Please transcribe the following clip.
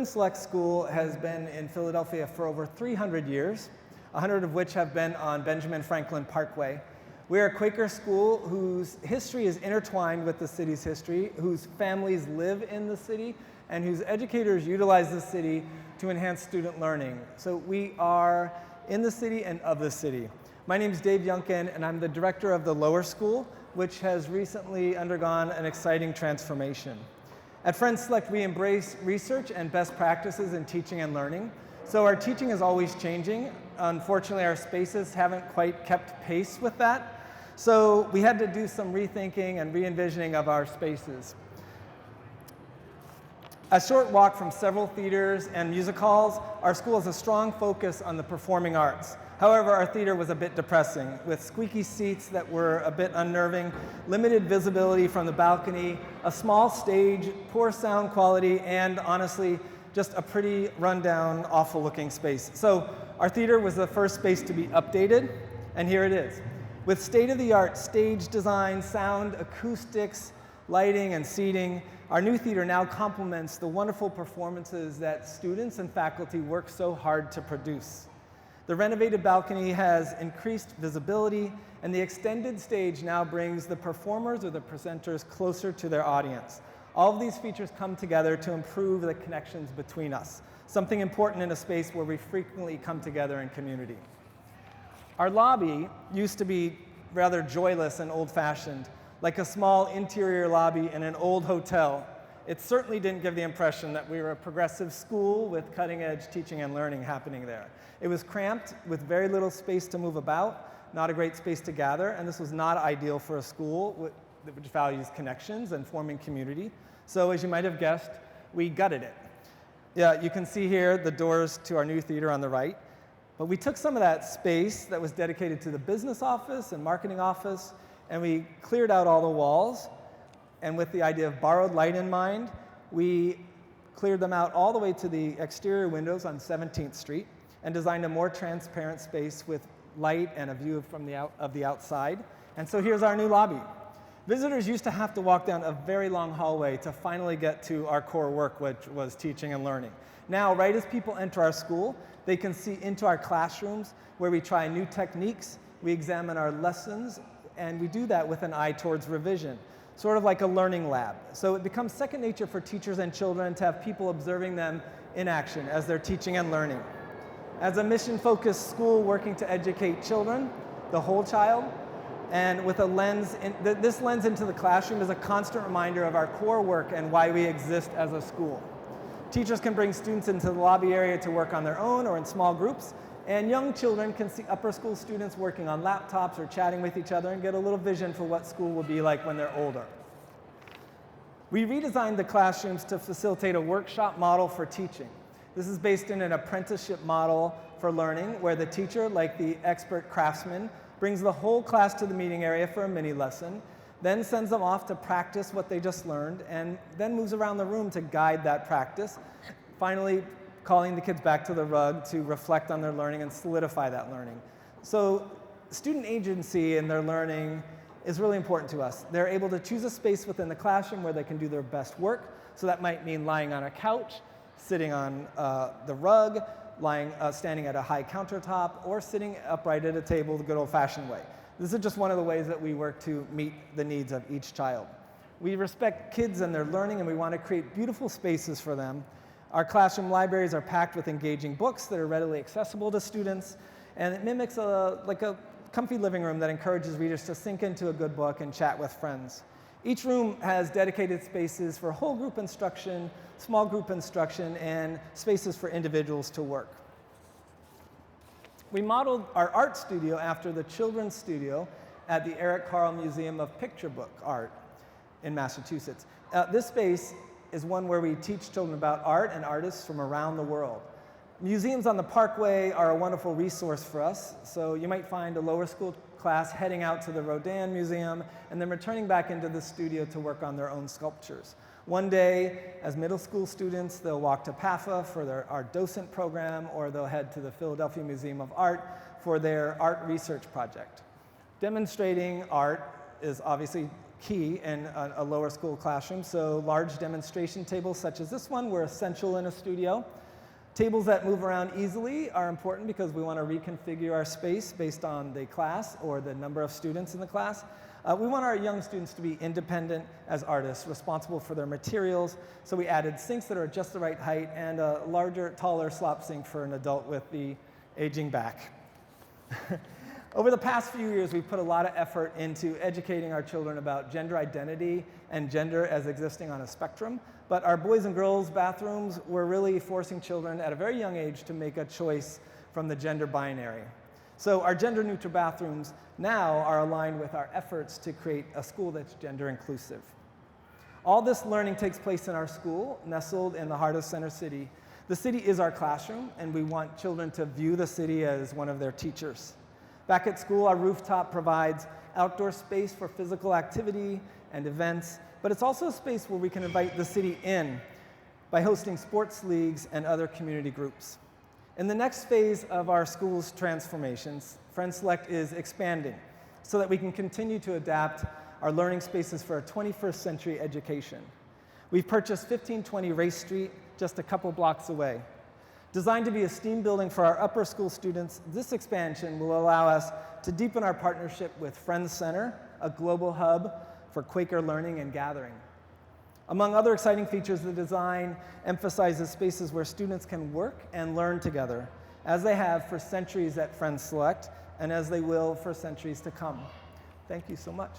Select School has been in Philadelphia for over 300 years, 100 of which have been on Benjamin Franklin Parkway. We're a Quaker school whose history is intertwined with the city's history, whose families live in the city, and whose educators utilize the city to enhance student learning. So we are in the city and of the city. My name is Dave Younkin, and I'm the director of the lower school, which has recently undergone an exciting transformation. At Friends Select, we embrace research and best practices in teaching and learning. So our teaching is always changing. Unfortunately, our spaces haven't quite kept pace with that. So we had to do some rethinking and re-envisioning of our spaces. A short walk from several theaters and music halls, our school has a strong focus on the performing arts. However, our theater was a bit depressing, with squeaky seats that were a bit unnerving, limited visibility from the balcony, a small stage, poor sound quality, and honestly, just a pretty rundown, awful-looking space. So our theater was the first space to be updated, and here it is. With state-of-the-art stage design, sound, acoustics, lighting, and seating, our new theater now complements the wonderful performances that students and faculty work so hard to produce. The renovated balcony has increased visibility, and the extended stage now brings the performers or the presenters closer to their audience. All of these features come together to improve the connections between us, something important in a space where we frequently come together in community. Our lobby used to be rather joyless and old-fashioned, like a small interior lobby in an old hotel. It certainly didn't give the impression that we were a progressive school with cutting-edge teaching and learning happening there. It was cramped with very little space to move about, not a great space to gather, and this was not ideal for a school which values connections and forming community. So as you might have guessed, we gutted it. Yeah, you can see here the doors to our new theater on the right, but we took some of that space that was dedicated to the business office and marketing office, and we cleared out all the walls. And with the idea of borrowed light in mind, we cleared them out all the way to the exterior windows on 17th Street and designed a more transparent space with light and a view from the outside. And so here's our new lobby. Visitors used to have to walk down a very long hallway to finally get to our core work, which was teaching and learning. Now, right as people enter our school, they can see into our classrooms where we try new techniques, we examine our lessons, and we do that with an eye towards revision, sort of like a learning lab. So it becomes second nature for teachers and children to have people observing them in action as they're teaching and learning. As a mission-focused school working to educate children, the whole child, and with a lens, this lens into the classroom is a constant reminder of our core work and why we exist as a school. Teachers can bring students into the lobby area to work on their own or in small groups, and young children can see upper school students working on laptops or chatting with each other and get a little vision for what school will be like when they're older. We redesigned the classrooms to facilitate a workshop model for teaching. This is based in an apprenticeship model for learning, where the teacher, like the expert craftsman, brings the whole class to the meeting area for a mini lesson, then sends them off to practice what they just learned, and then moves around the room to guide that practice, finally calling the kids back to the rug to reflect on their learning and solidify that learning. So student agency in their learning is really important to us. They're able to choose a space within the classroom where they can do their best work. So that might mean lying on a couch, sitting on the rug, standing at a high countertop, or sitting upright at a table the good old-fashioned way. This is just one of the ways that we work to meet the needs of each child. We respect kids and their learning, and we want to create beautiful spaces for them. Our classroom libraries are packed with engaging books that are readily accessible to students, and it mimics like a comfy living room that encourages readers to sink into a good book and chat with friends. Each room has dedicated spaces for whole group instruction, small group instruction, and spaces for individuals to work. We modeled our art studio after the children's studio at the Eric Carle Museum of Picture Book Art in Massachusetts. This space is one where we teach children about art and artists from around the world. Museums on the Parkway are a wonderful resource for us, so you might find a lower school class heading out to the Rodin Museum and then returning back into the studio to work on their own sculptures. One day, as middle school students, they'll walk to PAFA for their art docent program, or they'll head to the Philadelphia Museum of Art for their art research project. Demonstrating art is obviously key in a lower school classroom. So large demonstration tables such as this one were essential in a studio. Tables that move around easily are important because we want to reconfigure our space based on the class or the number of students in the class. We want our young students to be independent as artists, responsible for their materials, so we added sinks that are just the right height and a larger, taller slop sink for an adult with the aging back. Over the past few years, we've put a lot of effort into educating our children about gender identity and gender as existing on a spectrum, but our boys and girls bathrooms were really forcing children at a very young age to make a choice from the gender binary. So our gender-neutral bathrooms now are aligned with our efforts to create a school that's gender inclusive. All this learning takes place in our school, nestled in the heart of Center City. The city is our classroom, and we want children to view the city as one of their teachers. Back at school, our rooftop provides outdoor space for physical activity and events, but it's also a space where we can invite the city in by hosting sports leagues and other community groups. In the next phase of our school's transformations, Friends Select is expanding so that we can continue to adapt our learning spaces for a 21st century education. We've purchased 1520 Race Street, just a couple blocks away. Designed to be a STEAM building for our upper school students, this expansion will allow us to deepen our partnership with Friends Center, a global hub for Quaker learning and gathering. Among other exciting features, the design emphasizes spaces where students can work and learn together, as they have for centuries at Friends Select, and as they will for centuries to come. Thank you so much.